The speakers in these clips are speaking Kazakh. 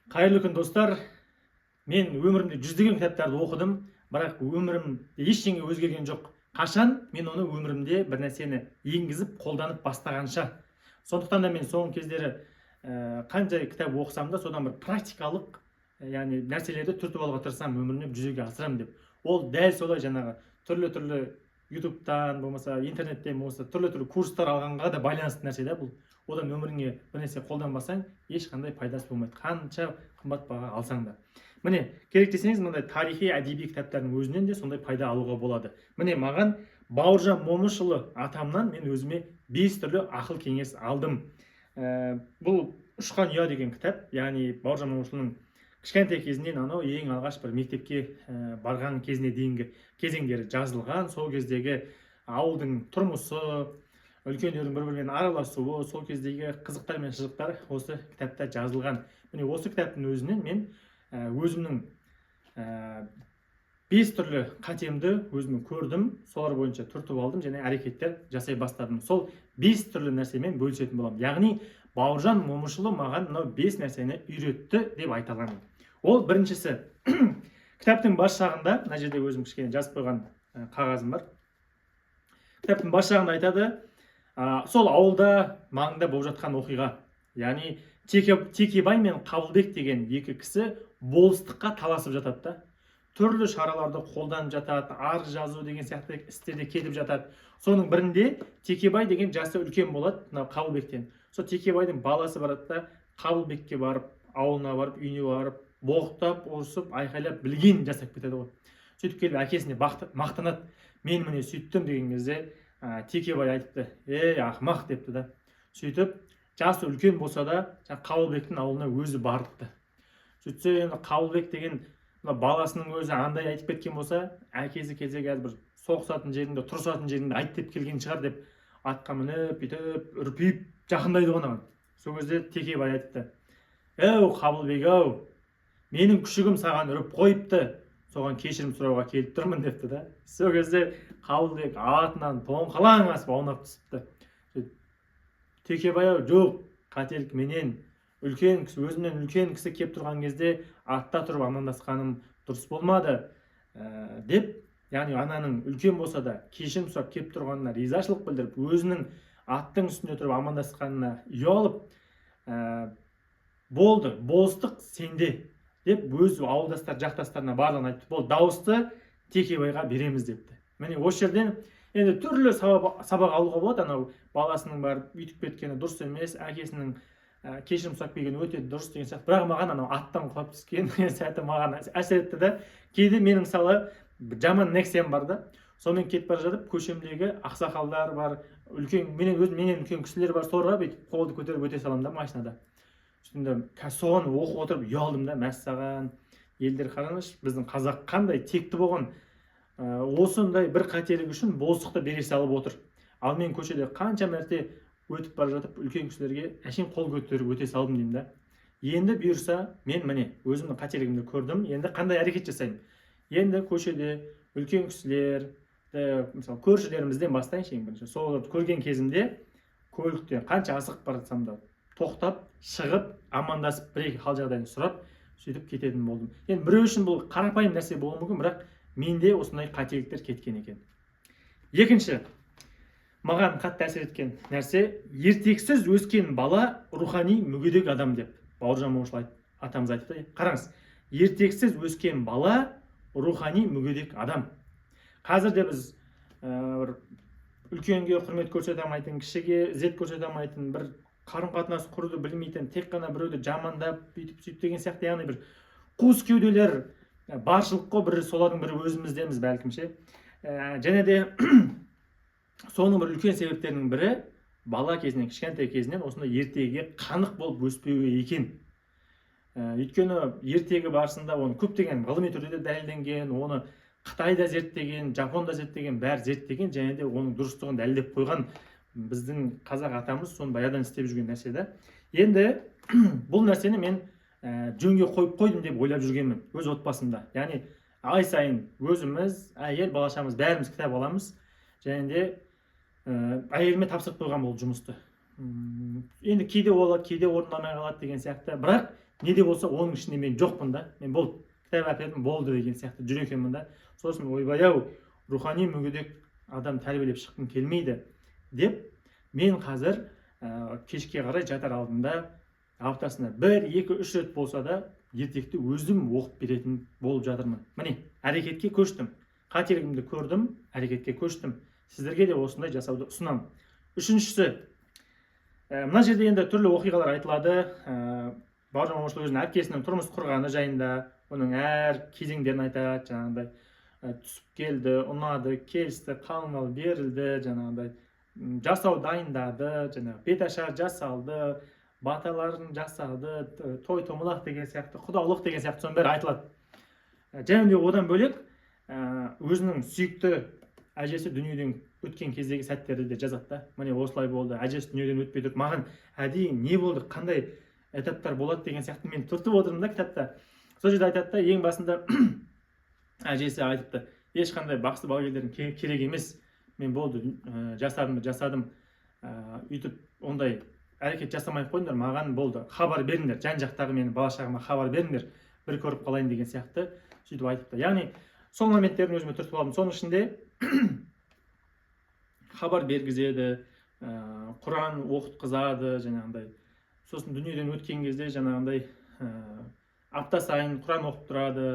Қайырлы күн достар. Мен өмірімде жүздеген кітаптарды оқыдым, бірақ өмірімде ештеңе өзгерген жоқ. Қашан мен оны өмірімде бір нәрсені енгізіп, қолданып бастағанша. Сондықтан да мен соңғы кездері қанша кітап оқысам да, содан бір практикалық, яғни нәрселерді түртіп алуға тырысамын, өмірімде жүзеге асырамын деп. Ол дәл солай жаңағы түрлі ютубтан болмаса интернеттен болмаса түрлі курстар алғанға да байланысты нәрсе да бұл. Одан өміріңе бір нәрсе қолданбасаң ешқандай пайдасы болмайды, қанша қымбат баға алсаң да. Міне, керек десеңіз, мынандай тарихи әдеби кітаптардың өзінен де сондай пайда алуға болады. Міне, маған Бауыржан Момышұлы атамнан мен өзіме 5 түрлі ақыл кеңес алдым. Бұл Ұшқан ұя деген кітап, яғни Бауыржан Момышұлының кішкентай кезінен анау ең алғаш бір мектепке барған кезіне дейінгі кезеңдері жазылған. Сол кездегі ауылдың тұрмысы, үлкендердің бір-бірімен араласуы, сол кездегі қызықтар мен шыжықтар осы кітапта жазылған. Міне осы кітаптың өзінен мен өзімнің 5 түрлі қатемді өзім көрдім, солар бойынша түртіп алдым және әрекеттер жасай бастадым. Сол 5 түрлі нәрсемен бөлісетін боламын. Яғни Бауыржан Момышұлы маған мынау 5 нәрсені үйретті деп айта аламын. Ол біріншісі, кітаптың бас жағында, мына жерде өзім кішкене жазып қойған қағазым бар. Кітаптың бас жағында айтады, сол ауылда маңында болып жатқан оқиға. Яғни Текебай мен Қабылбек деген екі кісі болыстыққа таласып жатады да. Түрлі шараларды қолданып жатады, арыз жазу деген сияқты істерде кетіп жатады. Соның бірінде Текебай деген жасы үлкен болады, Қабылбектен. Сол Текебайдың баласы барады да, Қабылбекке барып, ауылына барып, үйіне барып, боқтап, ұрысып, айқайлап, білген жасап кетеді ғой. Сөйтіп келіп әкесіне мақтанады. Мен міне сөйттім деген кезде Текебай айтыпты, ақымақ депті да. Сөйтіп, жасы үлкен болса да, Қабылбектің ауылына өзі барыпты. Сөйтсе, енді Қабылбек деген баласының өзі андай айтып кеткен болса, әкесі келсе қазір бір соғысатын жерінде, тұрысатын жерінде айт деп келген шығар деп атқа мініп, бүйтіп, үрпиіп жақындайды ғой оған. Сол кезде Текебай айтыпты, Қабылбек-ау, менің күшігім саған үріп қойыпты, соған кешірім сұрауға келіп тұрмын депті да. Сол кезде Қабылбек атынан тоңқалаң асып аунап түсіпті. Текебай-ау, жоқ, қателік менен, өзімнен үлкен кісі кеп тұрған кезде атта тұрып амандасқаным дұрыс болмады деп, яғни ананың үлкен болса да кешірім сұрап кеп тұрғанына ризашылық білдіріп, өзінің аттың үстінде тұрып амандасқанына ұялып, болды, болыстық сенде деп өз ауылдастар, жақтастарына барлығын айтты. Бұл дауысты Текебайға береміз депті. Міне осы жерден енді түрлі сабақ алуға болады. Анау баласының барып үйтіп кеткені дұрыс емес, әкесінің кешірім сұрап келгені өте дұрыс деген сияқты. Бірақ маған анау аттан құлап түскен сәті маған әсер етті да. Кейде менің мысалы жаман нексиям бар да. Сонымен кетіп бара жатып, көшемдегі ақсақалдар бар, менен үлкен кісілер бар, соларға бүйтіп қолды көтеріп өте саламын да машинада. Соған оқып отырып ұялдым да, мәссаған, елдер қараңызшы, біздің қазақ қандай текті болған, осындай бір қателік үшін болыстықты бере салып отыр. Ал мен көшеде қанша мәрте өтіп бара жатып, үлкен кісілерге әшейін қол көтеріп өте салдым деймін да. Енді бұйырса, мен міне өзімнің қателігімді көрдім, енді қандай әрекет жасаймын? Енді көшеде үлкен кісілер, мысалы көршілерімізден бастайыншы ең бірінші. Соларды көрген кезімде көліктен қанша асығып бара жатсам да тоқтап, шығып, амандасып, бір-екі хал жағдайын сұрап, сөйтіп кететін болдым. Енді біреу үшін бұл қарапайым нәрсе болуы мүмкін, бірақ менде осындай қателіктер кеткен екен. Екінші, маған қатты әсер еткен нәрсе, ертексіз өскен бала рухани мүгедек адам деп Бауыржан Момышұлы атамыз айтты. Қараңыз, ертексіз өскен бала рухани мүгедек адам. Қазірде біз үлкенге құрмет көрсете алмайтын, кішіге ізет көрсете алмайтын, бір қарым-қатынас құруды білмейтін, тек қана біреуді жамандап, бүйтіп деген сияқты, яғни бір қуыс кеуделер баршылық қой, бір солардың бірі өзіміздеміз бәлкімше. Және де соның бір үлкен себептерінің бірі бала кезінен, кішкентай кезінен осындай ертегіге қанық болып өспеуі екен. Өйткені ертегі барысында оны көптеген ғылыми түрде де дәлелденген, оны Қытайда зерттеген, Жапонда зерттеген, бәрі зерттеген, және де оның дұрыстығын дәлелдеп қойған біздің қазақ атамыз соны баядан істеп жүрген нәрсе да. Енді бұл нәрсені мен жөнге қойып қойдым деп ойлап жүргенмін өз отбасымда. Яғни ай сайын өзіміз, әйел, балашамыз бәріміз кітап аламыз, және де әйеліме тапсырып қойған бұл жұмысты. Енді кейде болады, кейде орындамай қалады деген сияқты. Бірақ не де болса оның ішінде мен жоқпын да, мен болды кітап әпердім болды деген сияқты жүр екенмін да. Сосын ойбай ау, рухани мүгедек адам тәрбиелеп шыққым келмейді деп мен қазір кешке қарай жатар алдында аптасына 1-2-3 рет болса да ертекті өзім оқып беретін болып жатырмын. Міне, әрекетке көштім. Қателігімді көрдім, әрекетке көштім. Сіздерге де осындай жасауды ұсынамын. Үшіншісі, мына жерде енді түрлі оқиғалар айтылады. Бауыржан Момышұлы өзінің әпкесінің тұрмыс құрғаны жайында, оның әр кезеңдерін айтады, жаңағыдай түсіп келді, ұнады, келісті, қалыңмал берілді, жаңағыдай жасау дайындады, жаңағы беташар жасалды, баталарын жасады, той томалақ деген сияқты, құдалық деген сияқты соның бәрі айтылады. Және де одан бөлек өзінің сүйікті әжесі дүниеден өткен кездегі сәттерді де жазады да. Міне осылай болды, әжесі дүниеден өтпей тұрып, маған әдейі не болды, қандай этаптар болады деген сияқты мен түртіп отырмын да кітапта. Сол жерде айтады да, ең басында әжесі айтыпты, ешқандай бақсы балгерлердің керек емес, мен болды жасадым, үйтіп ондай әрекет жасамай қойыңдар, маған болды, хабар беріңдер, жан жақтағы менің бала шағама хабар беріңдер, бір көріп қалайын деген сияқты сөйтіп айтыпты. Яғни сол моменттерін өзіме түртіп алдым. Соның ішінде хабар бергізеді, Құран оқытқызады, жаңағындай. Сосын дүниеден өткен кезде жаңағындай апта сайын Құран оқып тұрады,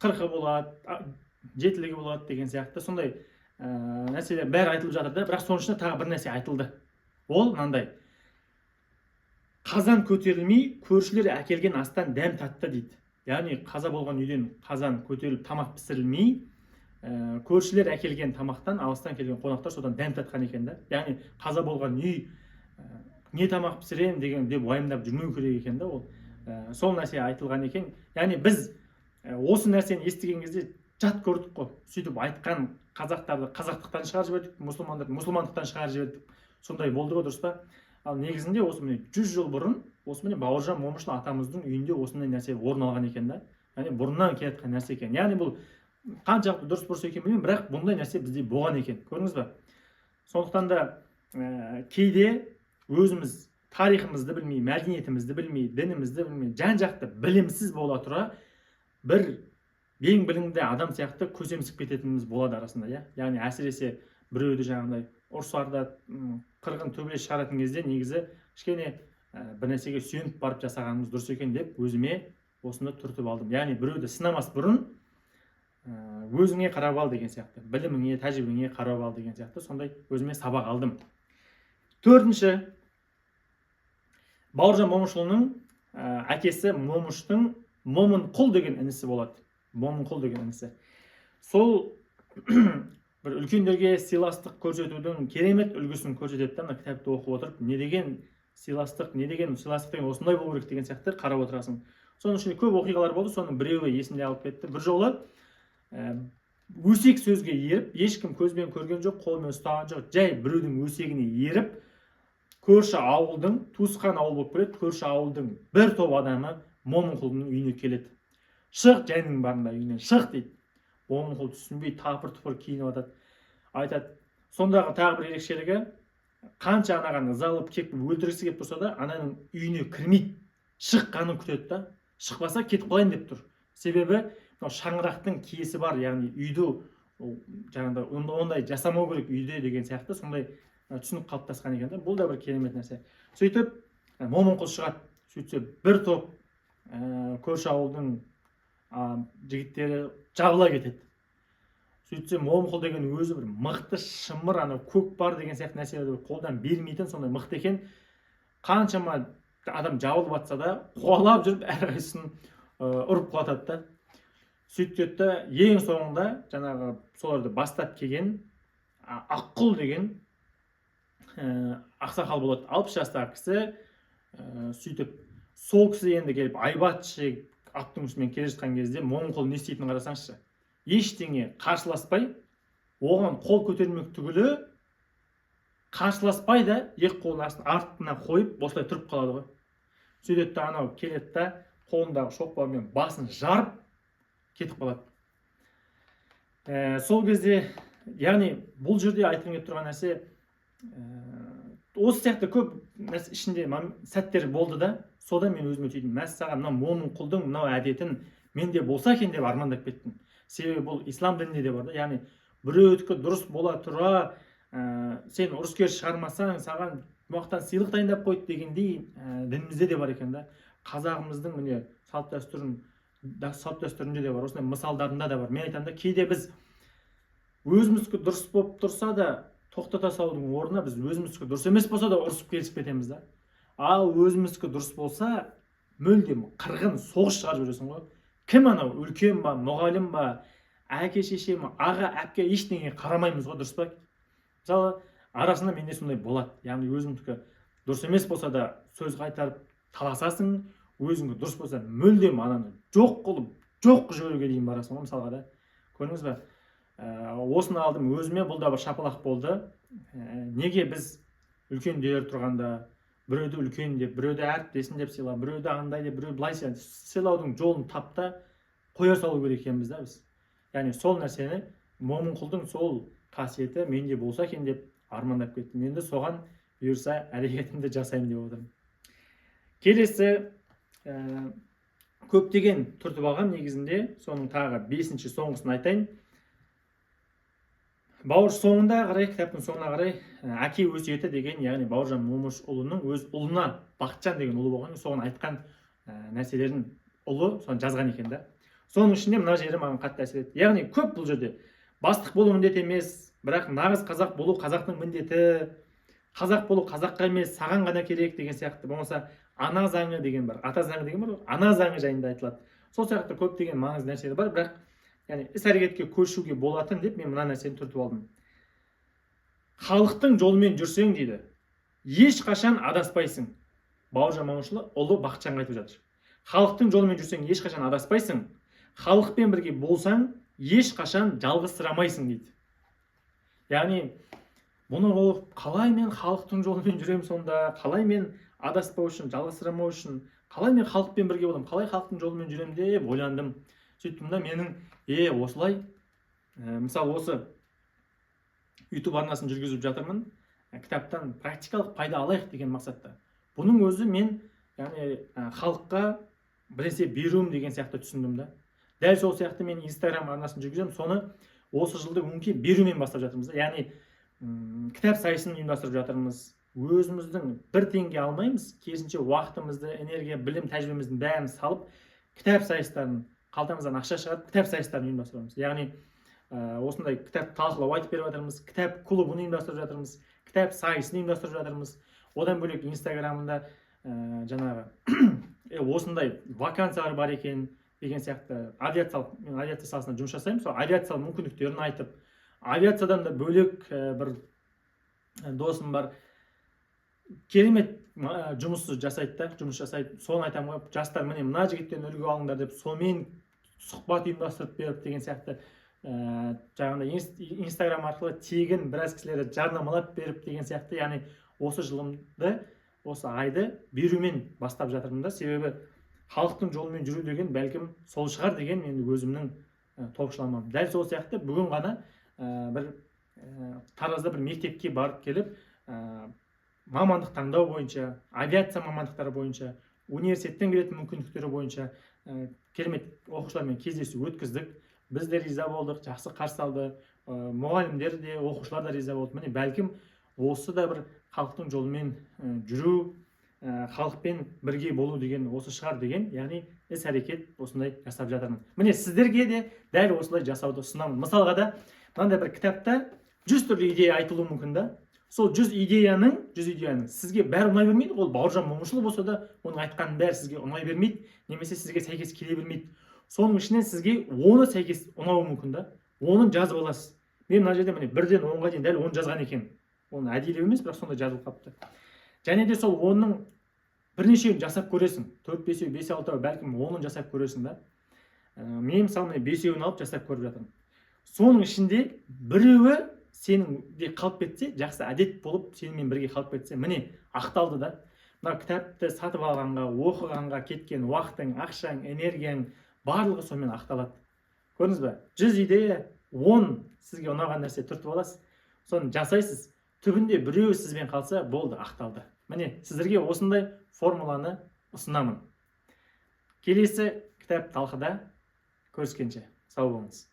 40-ы болады, 7-лігі болады деген сияқты сондай нәрселер бәрі айтылып жатыр да. Бірақ соның ішінде тағы бір нәрсе айтылды. Ол мынандай: қазан көтерілмей, көршілер әкелген астан дәм татты дейді. Яғни қаза болған үйден қазан көтеріліп тамақ пісірілмей, көршілер әкелген тамақтан, алыстан келген қонақтар содан дәм татқан екен да. Яғни қаза болған үй не тамақ пісірем деген деп уайымдап жүрмеу керек екен да. Ол сол нәрсе айтылған екен. Яғни біз осы нәрсені естіген кезде жат көрдік қой. Сөйтіп айтқан қазақтарды қазақтықтан шығарып жібердік, мұсылмандарды мұсылмандықтан шығарып жібердік. Сондай болды ғой, дұрыс па? Ал негізінде осы міне 100 жыл бұрын осы міне Бауыржан Момышұлы атамыздың үйінде осындай нәрсе орын алған екен да. Яғни бұрыннан келе жатқан нәрсе екен. Яғни бұл қаншалықты дұрыс бұрыс екенін білмеймін, бірақ бұндай нәрсе бізде болған екен. Көрдіңіз ба? Сондықтан да кейде өзіміз тарихымызды білмей, мәдениетімізді білмей, дінімізді білмей, жан-жақты білімсіз бола тұра бір ең білімді адам сияқты көсемсіп кететініміз болады арасында, иә. Яғни әсіресе біреуді жаңағындай ұрсарда, қырғын төбелес шығаратын кезде негізі кішкене бір нәрсеге сүйеніп барып жасағанымыз дұрыс екен деп өзіме осыны түртіп алдым. Яғни біреуді сынамас бұрын өзіңе қарап ал деген сияқты, біліміңе, тәжірибеңе қарап ал деген сияқты сондай өзіме сабақ алдым. Төртінші, Бауыржан Момышұлының әкесі Момыштың Момынқұл деген інісі болады. Момынқұл деген інісі. Сол бір үлкендерге сыйластық көрсетудің керемет үлгісін көрсетеді да, кітапты оқып отырып, не деген сыйластық деген осындай болу керек деген сияқты қарап отырасың. Соның ішінде көп оқиғалар болды, соның біреуі есімде алып кетті. Бір жолы өсек сөзге еріп, ешкім көзбен көрген жоқ, қолмен ұстаған жоқ, жай біреудің өсегіне еріп, көрші ауылдың, туысқан ауыл болып келеді, көрші ауылдың бір топ адамы Момынқұлдың үйіне келеді. Шық, жәнің барында үйінен шық дейді. Момынқұл түсінбей тапыр-тұпыр киініп жатады. Айтады, сондағы тағы бір ерекшелігі, қанша анаған ызалып кеп өлтіргісі келіп тұрса да, ананың үйіне кірмейді. Шыққанын күтеді да, шықпаса кетіп қалайын деп тұр. Себебі шаңырақтың киесі бар, яғни үйді жаңағыдай ондай жасамау керек үйде деген сияқты сондай түсінік қалыптасқан екен. Бұл да бір керемет нәрсе. Сөйтіп Момынқұл шығады. Сөйтсе бір топ көрші ауылдың жігіттері жабыла кетеді. Сөйтсе Момынқұл деген өзі бір мықты шымыр, көкпар деген сияқты нәрселерді қолдан бермейтін сондай мықты екен. Қаншама адам жабылып жатса да қуалап жүріп әрқайсысын ұрып құлатады да. Сөйтеді да ең соңында жаңағы соларды бастап келген Аққұл деген ақсақал болады, 60 жастағы кісі. Сөйтіп сол кісі енді келіп айбатшы аттың үстімен келе жатқан кезде Момынқұл не істейтінін қарасаңызшы. Ештеңе қарсыласпай, оған қол көтермек түгілі қарсыласпай да екі қолын артына қойып осылай тұрып қалады ғой. Сөйтеді да анау келеді да қолындағы шоқпармен басын жарып кетіп қалады. Сол кезде, яғни бұл жерде айтылып тұрған нәрсе, осы сияқты көп нәрсе ішінде сәттер болды да, содан мен өзіме түйдім, мәссаған мына момын құлдың мынау әдетін менде болса екен деп армандап кеттім. Себебі бұл ислам дінінде де бар да, яғни біреудікі дұрыс бола тұра сен ұрыскер шығармасаң саған мақтан сыйлық дайындап қойды дегендей дінімізде де бар екен да. Қазағымыздың міне салт дәстүрінде де бар, осындай мысалдарында да бар. Мен айтамын да, кейде біз өзіміздікі дұрыс болып тұрса да тоқтата салудың орнына біз өзіміздікі дұрыс емес болса да ұрысып келісіп кетеміз да. Ал өзіміздікі дұрыс болса мүлдем қырғын соғыс шығарып жүресің ғой. Кім анау, үлкен ба, мұғалім ба, әке шеше ме, аға әпке, ештеңеге қарамаймыз ғой, дұрыс па? Мысалы арасында менде сондай болады, яғни өзімдікі дұрыс емес болса да сөз қайтарып таласасың, өзіңді дұрыс болса мүлдем ананы жоқ қылып жоқ жіберуге дейін барасың ғой, мысалға да. Көрдіңіз бе? Осыны алдым өзіме, бұл да бір шапалақ болды. Неге біз үлкендер тұрғанда біреуді үлкен деп, біреуді әріптесін деп сыйла, біреуді андай деп, біреуді былай сыйлаудың жолын тапта қоя салу керек екенбіз да біз. Яғни сол нәрсені момын құлдың сол қасиеті менде болса екен деп армандап кеттім. Енді соған бұйырса әрекетімді жасаймын деп отырмын. Келесі көптеген түртіп алған негізінде, соның тағы 5-ші соңғысын айтайын. Бауыр соңында қарай, кітаптың соңына қарай әке өсиеті деген, яғни Бауыржан Момышұлының өз ұлына, Бақытжан деген ұлы болған, соған айтқан нәрселерін ұлы соны жазған екен да. Соның ішінде мына жері маған қатты әсер етті. Яғни көп бұл жерде бастық болу міндет емес, бірақ нағыз қазақ болу қазақтың міндеті, қазақ болу қазаққа емес, саған ғана керек деген сияқты. Болмаса ана заңы деген бар, ата заңы деген бар, ана заңы жайында айтылады. Сол сияқты көптеген маңызды нәрселер бар, бірақ яғни іс-әрекетке көшуге болатын деп мен мына нәрсені түртіп алдым. Халықтың жолымен жүрсең дейді, ешқашан адаспайсың. Бауыржан Момышұлы ұлы Бақытжанға айтып жатыр. Халықтың жолымен жүрсең ешқашан адаспайсың, халықпен бірге болсаң ешқашан жалғызсырамайсың дейді. Яғни бұны қалай мен халықтың жолымен жүремін сонда, қалай мен адаспау үшін, жалғызсырамау үшін, қалай мен халықпен бірге боламын, қалай халықтың жолымен жүремін деп ойландым. Сөйттім да, менің осылай, мысалы осы YouTube арнасын жүргізіп жатырмын, кітаптан практикалық пайда алайық деген мақсатта. Бұның өзі мен халыққа біресе беруім деген сияқты түсіндім да. Дәл сол сияқты мен Instagram арнасын жүргіземін, соны осы жылды өңкей берумен бастап жатырмыз. Яғни кітап сайысын ұйымдастырып жатырмыз. Өзіміздің бір теңге алмаймыз, керісінше уақытымызды, энергия, білім, тәжірибеміздің бәрін салып, кітап сайыстарын, қалтамыздан ақша шығарып, кітап сайыстарын ұйымдастырамыз. Яғни осындай кітап талқылау айтып беріп жатырмыз, кітап клубын ұйымдастырып жатырмыз, кітап сайысын ұйымдастырып жатырмыз. Одан бөлек Инстаграмында жаңағы осындай вакансиялар бар екен деген сияқты. Мен авиация саласында жұмыс жасаймын, сол авиациялық мүмкіндіктерін айтып, авиациядан да бөлек бір досым бар, керемет жұмыс жасайды. Соны айтамын ғой, жастар міне мына жігіттен үлгі алыңдар деп, сонымен сұхбат ұйымдастырып беріп деген сияқты. Жаңағыдай Инстаграм арқылы тегін біраз кісілерді жарнамалап беріп деген сияқты. Яғни осы жылымды, осы айды берумен бастап жатырмын да. Себебі халықтың жолымен жүру деген бәлкім сол шығар деген менің өзімнің топшыламам. Дәл сол сияқты бүгін ғана бір Таразда бір мектепке барып келіп, мамандық таңдау бойынша, авиация мамандықтары бойынша, университеттен келетін мүмкіндіктері бойынша керемет оқушылармен кездесу өткіздік. Біз де риза болдық, жақсы қарсы алды, мұғалімдер де, оқушылар да риза болды. Міне бәлкім осы да бір халықтың жолымен жүру, халықпен бірге болу деген осы шығар деген, яғни іс-әрекет осындай жасап жатырмын. Міне сіздерге де дәл осылай жасауды ұсынамын. Мысалға да мынандай бір кітапта 100 түрлі идея айтылуы мүмкін да. Сол 100 идеяның сізге бәрі ұнай бермейді. Ол Бауыржан Момышұлы болса да, оның айтқанының бәрі сізге ұнай бермейді, немесе сізге сәйкес келе бермейді. Соның ішінен сізге 10-ы сәйкес ұнауы мүмкін да. 10-ын жазып аласыз. Мен мына жерде міне 1-ден 10-ға дейін дәл 10 жазған екен. Оны әдейілеп емес, бірақ сонда жазылып қапты. Және де сол 10-ның бірнешеуін жасап көресің. 4-5, 5-6, бәлкім 10-ын жасап көресің да. Мен мысалы 5-еуін алып жасап көріп жатырмын. Соның ішінде біреуі сенің қалып кетсе, жақсы әдет болып сенімен бірге қалып кетсе, міне ақталды да. Мына кітапты сатып алғанға, оқығанға кеткен уақытың, ақшаң, энергияң барлығы сонымен ақталады. Көрдіңіз бе? 100 идея, 10 сізге ұнаған нәрсе түртіп аласыз. Соны жасайсыз. түбінде біреуі сізбен қалса болды, ақталды. Міне сіздерге осындай формуланы ұсынамын. Келесі кітап талқыда көріскенше сау болыңыз.